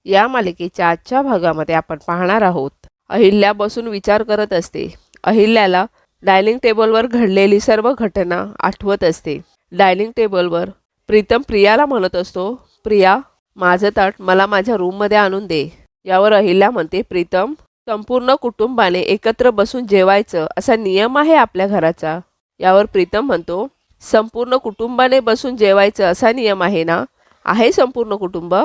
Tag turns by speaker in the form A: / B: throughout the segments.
A: या मालिकेच्या आजच्या भागामध्ये आपण पाहणार आहोत. अहिल्या बसून विचार करत असते. अहिल्याला डायनिंग टेबलवर घडलेली सर्व घटना आठवत असते. डायनिंग टेबलवर प्रीतम प्रियाला म्हणत असतो, प्रिया, माझं ताट मला माझ्या रूममध्ये आणून दे. यावर अहिल्या म्हणते, प्रीतम, संपूर्ण कुटुंबाने एकत्र बसून जेवायचं असा नियम आहे आपल्या घराचा. यावर प्रीतम म्हणतो, संपूर्ण कुटुंबाने बसून जेवायचं असा नियम आहे ना? आहे संपूर्ण कुटुंब.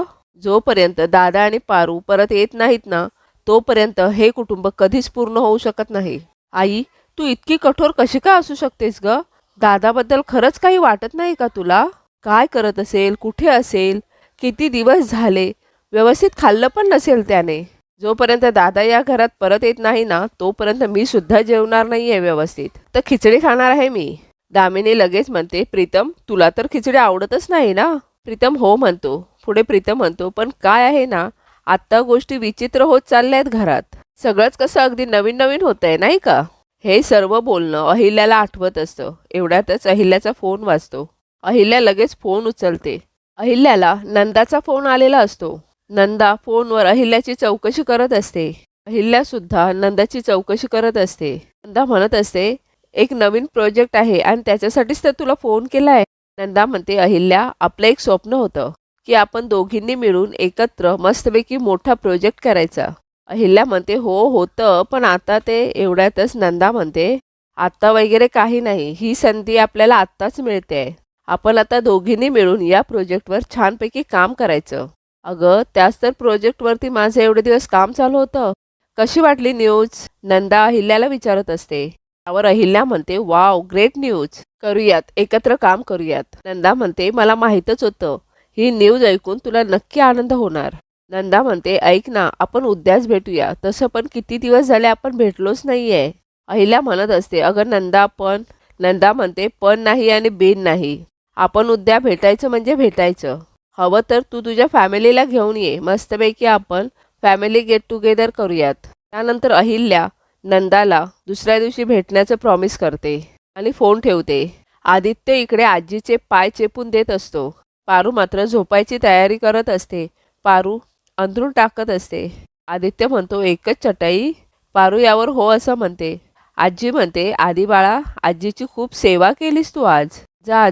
A: जोपर्यंत दादा आणि पारू परत येत नाहीत ना, तोपर्यंत हे कुटुंब कधीच पूर्ण होऊ शकत नाही. आई, तू इतकी कठोर कशी का असू शकतेस ग? दादाबद्दल खरंच काही वाटत नाही का तुला? काय करत असेल, कुठे असेल, किती दिवस झाले, व्यवस्थित खाल्लं पण नसेल त्याने. जोपर्यंत दादा या घरात परत येत नाही ना, तोपर्यंत मी सुद्धा जेवणार नाहीये व्यवस्थित. तर खिचडी खाणार आहे मी. दामिनी लगेच म्हणते, प्रीतम, तुला तर खिचडी आवडतच नाही ना? प्रीतम हो म्हणतो. पुढे प्रीतम म्हणतो, पण काय आहे ना, आत्ता गोष्टी विचित्र होत चालल्या आहेत घरात. सगळंच कसं अगदी नवीन नवीन होतंय नाही का? हे सर्व बोलणं अहिल्याला आठवत असतं. एवढ्यातच अहिल्याचा फोन वाजतो. अहिल्या लगेच फोन उचलते. अहिल्याला नंदाचा फोन आलेला असतो. नंदा फोनवर अहिल्याची चौकशी करत असते. अहिल्या सुद्धा नंदाची चौकशी करत असते. नंदा म्हणत असते, एक नवीन प्रोजेक्ट आहे आणि त्याच्यासाठीच तर तुला फोन केलाय. नंदा म्हणते, अहिल्या, आपलं एक स्वप्न होतं की आपण दोघींनी मिळून एकत्र मस्तपैकी मोठा प्रोजेक्ट करायचा. अहिल्या म्हणते, हो होतं, पण आता ते. एवढ्यातच नंदा म्हणते, आत्ता वगैरे काही नाही, ही संधी आपल्याला आत्ताच मिळते. आपण आता दोघींनी मिळून या प्रोजेक्टवर छानपैकी काम करायचं. अगं, त्याच तर प्रोजेक्टवरती माझं एवढे दिवस काम चालू होतं. कशी वाटली न्यूज? नंदा अहिल्याला विचारत असते. त्यावर अहिल्या म्हणते, वाव, ग्रेट न्यूज. करूयात, एकत्र काम करूयात. नंदा म्हणते, मला माहीतच होतं, ही न्यूज ऐकून तुला नक्की आनंद होणार. नंदा म्हणते, ऐक ना, आपण उद्याच भेटूया. तसं पण किती दिवस झाले आपण भेटलोच नाहीये. अहिल्या म्हणत असते, अगं नंदा, पण. नंदा म्हणते, पण नाही आणि बिन नाही. आपण उद्या भेटायचं म्हणजे भेटायचं. हवं तर तू तुझ्या फॅमिलीला घेऊन ये. मस्तपैकी आपण फॅमिली गेट टुगेदर करूयात. त्यानंतर अहिल्या नंदाला दुसऱ्या दिवशी भेटण्याचं प्रॉमिस करते आणि फोन ठेवते. आदित्य इकडे आजीचे पाय चेपून देत असतो. पारू मात्र झोपायची तयारी करत असते. पारू अंथरूण टाकत असते. आदित्य म्हणतो, एकच चटई? पारू यावर हो असं म्हणते. आजी म्हणते, आधी बाळा, आजीची खूप सेवा केलीस तू आज.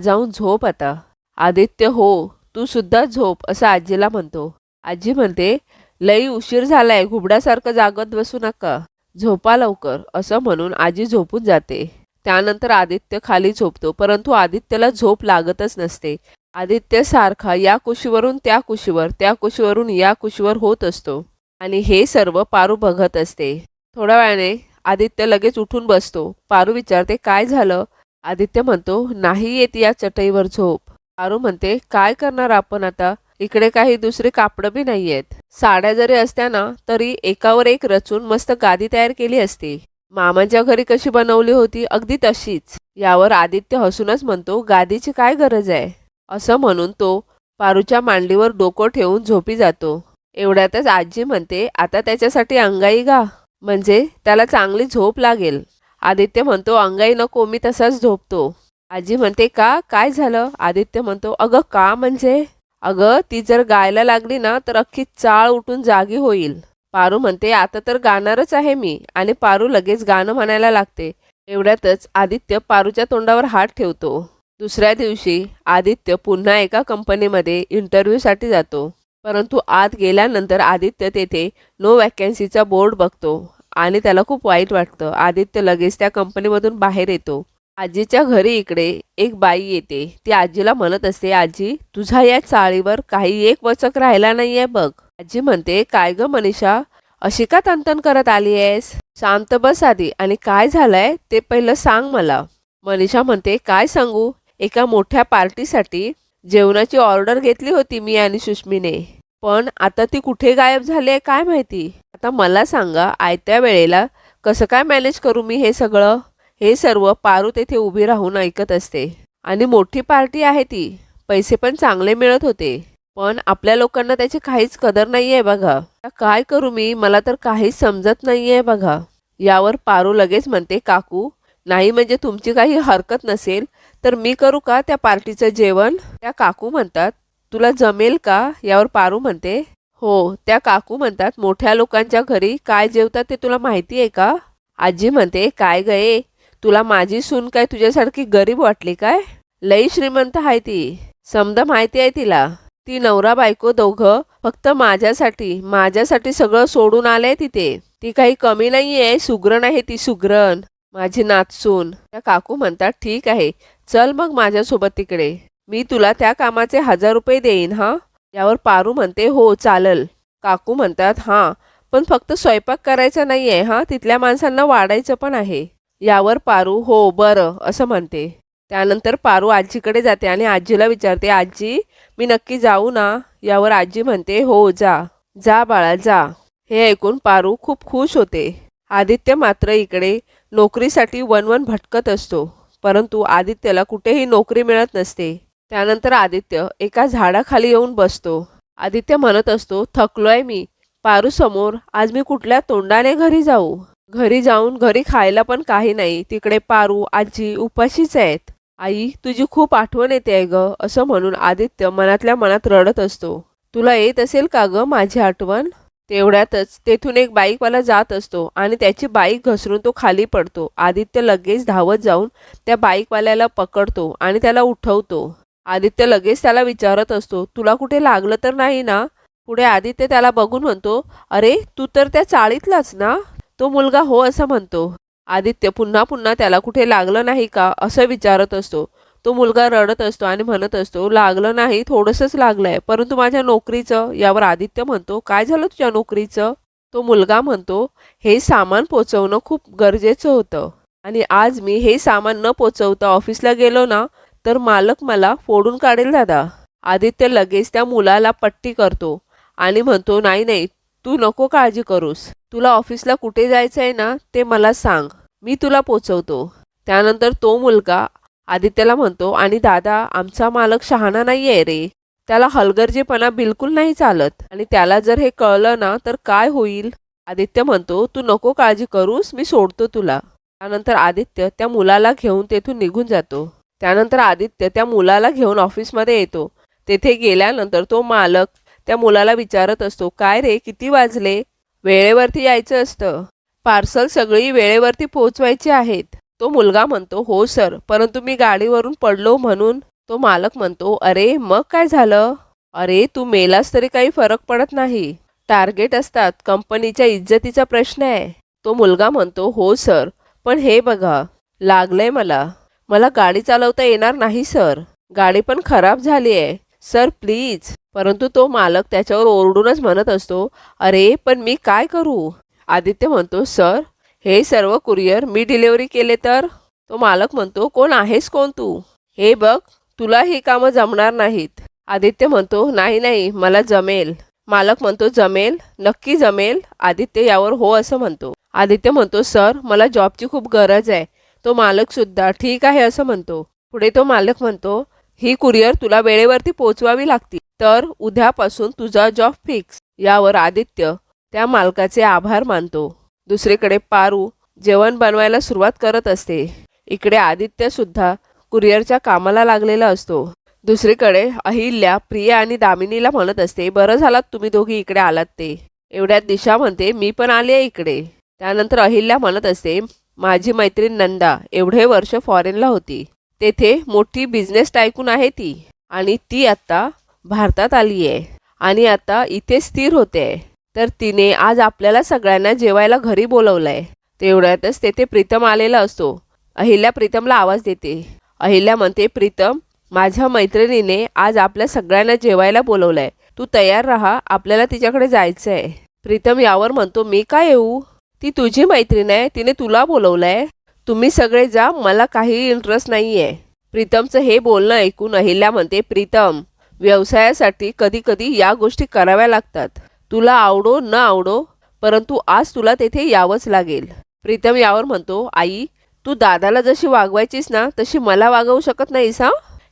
A: जाऊन झोप आता. आदित्य, हो, तू सुद्धा झोप असं आजीला म्हणतो. आजी म्हणते, लई उशीर झालाय, घुबडासारखं जागत बसू नका, झोपा लवकर असं म्हणून आजी झोपून जाते. त्यानंतर आदित्य खाली झोपतो, परंतु आदित्यला झोप लागतच नसते. आदित्य सारखा या कुशीवरून त्या कुशीवर, त्या कुशीवरून या कुशीवर होत असतो आणि हे सर्व पारू बघत असते. थोड्या वेळाने आदित्य लगेच उठून बसतो. पारू विचारते, काय झालं? आदित्य म्हणतो, नाही येत या चटईवर झोप. पारू म्हणते, काय करणार आपण आता? इकडे काही दुसरी कापडं बी नाही आहेत. साड्या जरी असत्या ना, तरी एकावर एक रचून मस्त गादी तयार केली असती. मामाच्या घरी कशी बनवली होती, अगदी तशीच. यावर आदित्य हसूनच म्हणतो, गादीची काय गरज आहे? असं म्हणून तो पारूच्या मांडीवर डोकं ठेवून झोपी जातो. एवढ्यातच आजी म्हणते, आता त्याच्यासाठी अंगाई गा, म्हणजे त्याला चांगली झोप लागेल. आदित्य म्हणतो, अंगाई नको, मी तसाच झोपतो. आजी म्हणते, का, काय झालं? आदित्य म्हणतो, अगं का म्हणजे? अगं, ती जर गायला लागली ना, तर अख्खी चाळ उठून जागी होईल. पारू म्हणते, आता तर गाणारच आहे मी. आणि पारू लगेच गाणं म्हणायला लागते. एवढ्यातच आदित्य पारूच्या तोंडावर हात ठेवतो. दुसऱ्या दिवशी आदित्य पुन्हा एका कंपनीमध्ये इंटरव्ह्यूसाठी जातो. परंतु आत गेल्यानंतर आदित्य तेथे नो वॅकन्सीचा बोर्ड बघतो आणि त्याला खूप वाईट वाटतं. आदित्य लगेच त्या कंपनीमधून बाहेर येतो. आजीच्या घरी इकडे एक बाई येते. ती आजीला म्हणत असते, आजी, तुझ्या या चाळीवर काही एक वचक राहिला नाहीये बघ. आजी म्हणते, काय ग मनीषा, अशी का तनतन करत आली आहेस? शांत बस आधी, आणि काय झालंय ते पहिलं सांग मला. मनीषा म्हणते, काय सांगू, एका मोठ्या पार्टीसाठी जेवणाची ऑर्डर घेतली होती मी आणि सुष्मीने, पण आता ती कुठे गायब झाली आहे काय माहिती. आता मला सांगा, आयत्या वेळेला कसं काय मॅनेज करू मी हे सगळं? हे सर्व पारू तेथे उभी राहून ऐकत असते. आणि मोठी पार्टी आहे ती, पैसे पण चांगले मिळत होते, पण आपल्या लोकांना त्याची काहीच कदर नाही आहे बघा. आता काय करू मी, मला तर काहीच समजत नाही आहे बघा. यावर पारू लगेच म्हणते, काकू, नाही म्हणजे तुमची काही हरकत नसेल तर मी करू का त्या पार्टीचं जेवण? त्या काकू म्हणतात, तुला जमेल का? यावर पारू म्हणते, हो, त्या काकू म्हणतात मोठ्या लोकांच्या घरी काय जेवतात ते तुला माहिती आहे का? आजी म्हणते काय गये, तुला माझी सून काय तुझ्यासारखी गरीब वाटली काय? लई श्रीमंत आहे ती, समद माहिती आहे तिला. ती नवरा बायको दोघं फक्त माझ्यासाठी सगळं सोडून आले तिथे. ती काही कमी नाहीये, सुगरण आहे ती, सुगरण. माझी नातसून. त्या काकू म्हणतात ठीक आहे, चल मग माझ्यासोबत तिकडे. मी तुला त्या कामाचे 1000 रुपये देईन हा. यावर पारू म्हणते हो चालल. काकू म्हणतात हां, पण फक्त स्वयंपाक करायचा नाही आहे हां, तिथल्या माणसांना वाढायचं पण आहे. यावर पारू हो बरं असं म्हणते. त्यानंतर पारू आजीकडे जाते आणि आजीला विचारते आजी मी नक्की जाऊ ना? यावर आजी म्हणते हो जा, जा बाळा जा. हे ऐकून पारू खूप खुश होते. आदित्य मात्र इकडे नोकरीसाठी वनवन भटकत असतो, परंतु आदित्यला कुठेही नोकरी मिळत नसते. त्यानंतर आदित्य एका झाडाखाली येऊन बसतो. आदित्य म्हणत असतो थकलोय मी. पारू समोर आज मी कुठल्या तोंडाने घरी जाऊ? घरी जाऊन घरी खायला पण काही नाही. तिकडे पारू आजी उपाशीच आहेत. आई तुझी खूप आठवण येते आहे ग, असं म्हणून आदित्य मनातल्या मनात रडत असतो. तुला येत असेल का ग माझी आठवण? तेवढ्यातच तेथून एक बाईकवाला जात असतो आणि त्याची बाईक घसरून तो खाली पडतो. आदित्य लगेच धावत जाऊन त्या बाईकवाल्याला पकडतो आणि त्याला उठवतो. आदित्य लगेच त्याला विचारत असतो तुला कुठे लागलं तर नाही ना? पुढे आदित्य त्याला बघून म्हणतो अरे तू तर त्या चाळीतलाच ना? तो मुलगा हो असं म्हणतो. आदित्य पुन्हा पुन्हा त्याला कुठे लागलं नाही का असं विचारत असतो. तो मुलगा रडत असतो आणि म्हणत असतो लागलं नाही, थोडंसंच लागलंय, परंतु माझ्या नोकरीचं. यावर आदित्य म्हणतो काय झालं तुझ्या नोकरीचं? तो मुलगा म्हणतो हे सामान पोचवणं खूप गरजेचं होतं आणि आज मी हे सामान न पोचवता ऑफिसला गेलो ना तर मालक मला फोडून काढेल दादा. आदित्य लगेच त्या मुलाला पट्टी करतो आणि म्हणतो नाही नाही, तू नको काळजी करूस. तुला ऑफिसला कुठे जायचं आहे ना ते मला सांग, मी तुला पोचवतो. त्यानंतर तो मुलगा आदित्यला म्हणतो आणि दादा आमचा मालक शहाणा नाही आहे रे, त्याला हलगर्जीपणा बिलकुल नाही चालत आणि त्याला जर हे कळलं ना तर काय होईल? आदित्य म्हणतो तू नको काळजी करूस, मी सोडतो तुला. त्यानंतर आदित्य त्या मुलाला घेऊन तेथून निघून जातो. त्यानंतर आदित्य त्या मुलाला घेऊन ऑफिसमध्ये येतो. तेथे गेल्यानंतर तो मालक त्या मुलाला विचारत असतो काय रे किती वाजले? वेळेवरती यायचं असतं, पार्सल सगळी वेळेवरती पोहोचवायची आहेत. तो मुलगा म्हणतो हो सर, परंतु मी गाडीवरून पडलो म्हणून. तो मालक म्हणतो अरे मग काय झालं? अरे तू मेलास तरी काही फरक पडत नाही, टार्गेट असतात, कंपनीच्या इज्जतीचा प्रश्न आहे. तो मुलगा म्हणतो हो सर, पण हे बघा लागलंय मला गाडी चालवता येणार नाही सर, गाडी पण खराब झाली आहे सर प्लीज. परंतु तो मालक त्याच्यावर ओरडूनच म्हणत असतो अरे पण मी काय करू? आदित्य म्हणतो सर हे सर्व कुरिअर मी डिलिव्हरी केले तर? तो मालक म्हणतो कोण आहेस कोण तू? हे बघ तुला ही कामं जमणार नाहीत. आदित्य म्हणतो नाही नाही मला जमेल. मालक म्हणतो जमेल, नक्की जमेल? आदित्य यावर हो असं म्हणतो. आदित्य म्हणतो सर मला जॉबची खूप गरज आहे. तो मालक सुद्धा ठीक आहे असं म्हणतो. पुढे तो मालक म्हणतो ही कुरिअर तुला वेळेवरती पोचवावी लागतील, तर उद्यापासून तुझा जॉब फिक्स. यावर आदित्य त्या मालकाचे आभार मानतो. दुसरीकडे पारू जेवण बनवायला सुरुवात करत असते. इकडे आदित्य सुद्धा कुरिअरच्या कामाला लागलेला असतो. दुसरीकडे अहिल्या प्रिया आणि दामिनीला म्हणत असते बरं झालात तुम्ही दोघी इकडे आलात ते. एवढ्यात दिशा म्हणते मी पण आली आहे इकडे. त्यानंतर अहिल्या म्हणत असते माझी मैत्रीण नंदा एवढे वर्ष फॉरेनला होती, तेथे मोठी बिझनेस टायकून आहे ती आणि ती आत्ता भारतात आली आहे आणि आता इथे स्थिर होते. तर तिने आज आपल्याला सगळ्यांना जेवायला घरी बोलवलंय. तेवढ्यातच तेथे प्रीतम आलेला असतो. अहिल्या प्रीतमला आवाज देते. अहिल्या म्हणते प्रीतम माझ्या मैत्रिणीने आज आपल्या सगळ्यांना जेवायला बोलवलंय, तू तयार राहा, आपल्याला तिच्याकडे जायचं आहे. प्रीतम यावर म्हणतो मी काय येऊ? ती तुझी मैत्रीण आहे, तिने तुला बोलवलंय, तुम्ही सगळे जा, मला काही इंटरेस्ट नाही आहे. प्रीतमचं हे बोलणं ऐकून अहिल्या म्हणते प्रीतम व्यवसायासाठी कधी कधी या गोष्टी कराव्या लागतात, तुला आवडो न आवडो, परंतु आज तुला तेथे यावंच लागेल. प्रीतम यावर म्हणतो आई तू दादाला जशी वागवायचीस ना तशी मला वागवू शकत नाहीस हा?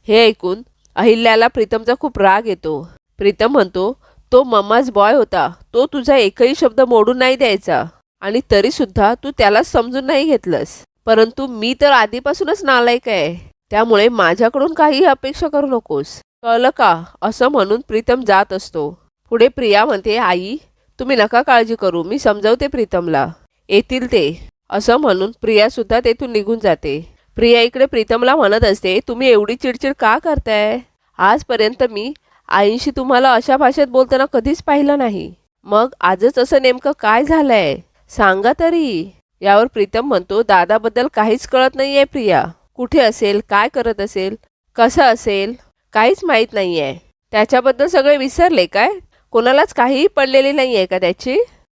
A: हे ऐकून अहिल्याला प्रीतमचा खूप राग येतो. प्रीतम म्हणतो तो मम्माज बॉय होता, तो तुझा एकही शब्द मोडून नाही द्यायचा आणि तरी सुद्धा तू त्याला समजून नाही घेतलंस. परंतु मी तर आधीपासूनच नालायक आहे, त्यामुळे माझ्याकडून काही अपेक्षा करू नकोस, कळलं का? असं म्हणून प्रीतम जात असतो. पुढे प्रिया म्हणते, आई तुम्ही नका काळजी करू, मी समजवते प्रीतमला, येतील ते. असं म्हणून प्रिया सुद्धा तेथून निघून जाते. प्रिया इकडे प्रीतमला म्हणत असते, तुम्ही एवढी चिडचिड का करताय? आजपर्यंत मी आईंशी तुम्हाला अशा भाषेत बोलताना कधीच पाहिलं नाही. मग आजच असं नेमकं काय झालंय सांगा तरी. यावर प्रीतम म्हणतो, दादाबद्दल काहीच कळत नाहीये प्रिया. कुठे असेल, काय करत असेल, कसं असेल काहीच माहीत नाहीये. त्याच्याबद्दल सगळे विसरले काय? कोणालाच काहीही पडलेली नाहीये का त्याची?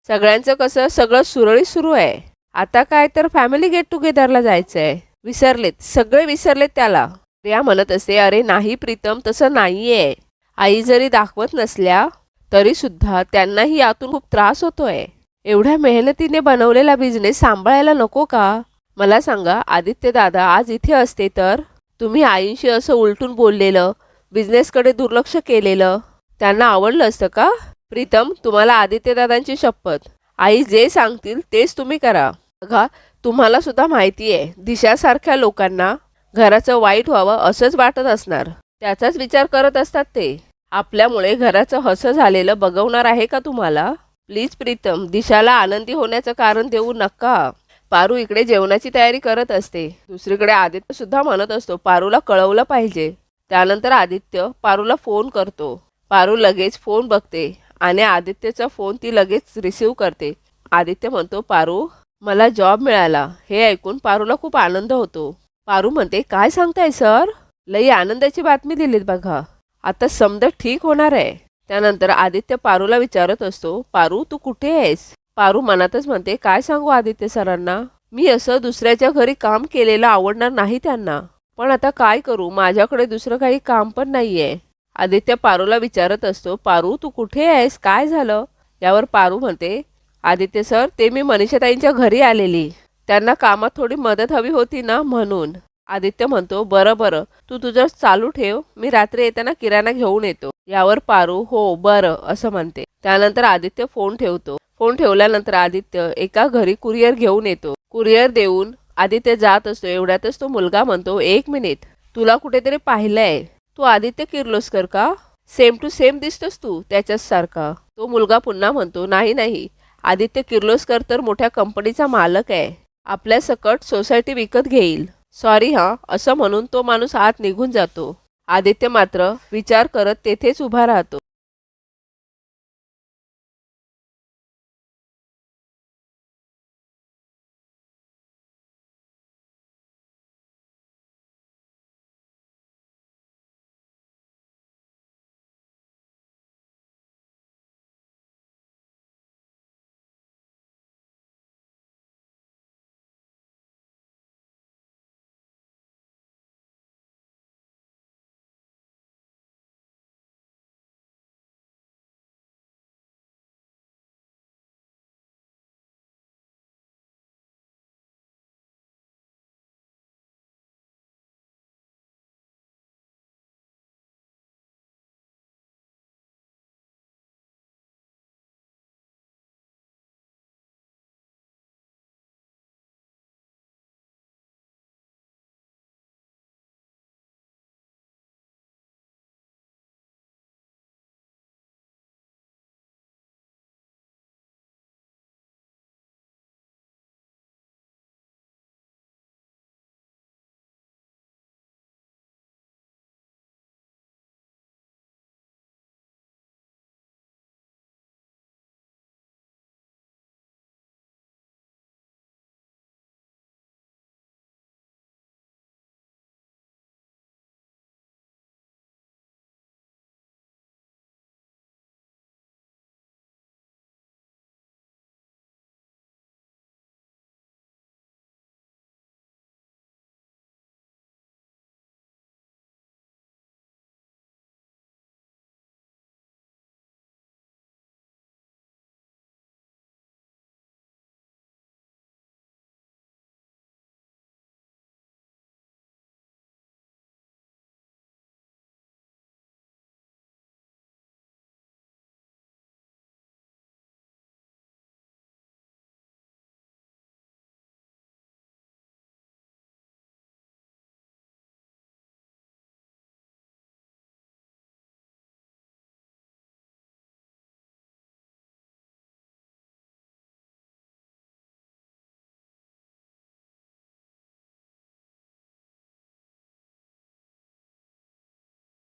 A: सगळ्यांचं कसं सगळं सुरळीत सुरू आहे. आता काय तर फॅमिली गेट टुगेदरला जायचंय. विसरलेत, सगळे विसरलेत त्याला. प्रिया म्हणत असते, अरे नाही प्रीतम, तसं नाहीये. आई जरी दाखवत नसल्या तरी सुद्धा त्यांनाही यातून खूप त्रास होतोय. एवढ्या मेहनतीने बनवलेला बिझनेस सांभाळायला नको का? मला सांगा, आदित्य दादा आज इथे असते तर तुम्ही आईंशी असं उलटून बोललेलं, बिझनेसकडे दुर्लक्ष केलेलं त्यांना आवडलं असतं का? प्रीतम, तुम्हाला आदित्य दादांची शपथ, आई जे सांगतील तेच तुम्ही करा. बघा, तुम्हाला सुद्धा माहिती आहे, दिशासारख्या लोकांना घराचं वाईट व्हावं असंच वाटत असणार. त्याचाच विचार करत असतात ते. आपल्यामुळे घराचं हसं झालेलं बघवणार आहे का तुम्हाला? प्लीज प्रीतम, दिशाला आनंदी होण्याचं कारण देऊ नका. पारू इकडे जेवणाची तयारी करत असते. दुसरीकडे आदित्य सुद्धा म्हणत असतो, पारूला कळवलं पाहिजे. त्यानंतर आदित्य पारूला फोन करतो. पारू लगेच फोन बघते आणि आदित्यचा फोन ती लगेच रिसीव करते. आदित्य म्हणतो, पारू मला जॉब मिळाला. हे ऐकून पारूला खूप आनंद होतो. पारू म्हणते, काय सांगताय सर? लई आनंदाची बातमी दिलीत बघा. आता समजा ठीक होणार आहे. त्यानंतर आदित्य पारूला विचारत असतो, पारू तू कुठे आहेस? पारू मनातच म्हणते, काय सांगू आदित्य सरांना, मी असं दुसऱ्याच्या घरी काम केलेलं आवडणार नाही त्यांना. पण आता काय करू, माझ्याकडे दुसरं काही काम पण नाहीये. आदित्य पारूला विचारत असतो, पारू तू कुठे आहेस, काय झालं? यावर पारू म्हणते, आदित्य सर, ते मी मनीषाताईंच्या घरी आलेली. त्यांना कामात थोडी मदत हवी होती ना, म्हणून. आदित्य म्हणतो, बरं बरं, तू तुझं चालू ठेव, मी रात्री येताना किराणा घेऊन येतो. यावर पारू, हो बरं असं म्हणते. त्यानंतर आदित्य फोन ठेवतो. फोन ठेवल्यानंतर आदित्य एका घरी कुरिअर घेऊन येतो. कुरिअर देऊन आदित्य जात असतो. एवढ्यातच तो मुलगा म्हणतो, एक मिनिट, तुला कुठेतरी पाहिलंय. तू आदित्य किर्लोस्कर का? सेम टू सेम दिसतोस तू त्याच्याच सारखा. तो मुलगा पुन्हा म्हणतो, नाही नाही, आदित्य किर्लोस्कर तर मोठ्या कंपनीचा मालक आहे. आपल्या सकट सोसायटी विकत घेईल. सॉरी हां, असं म्हणून तो माणूस आत निघून जातो. आदित्य मात्र विचार करत तेथेच उभा राहतो.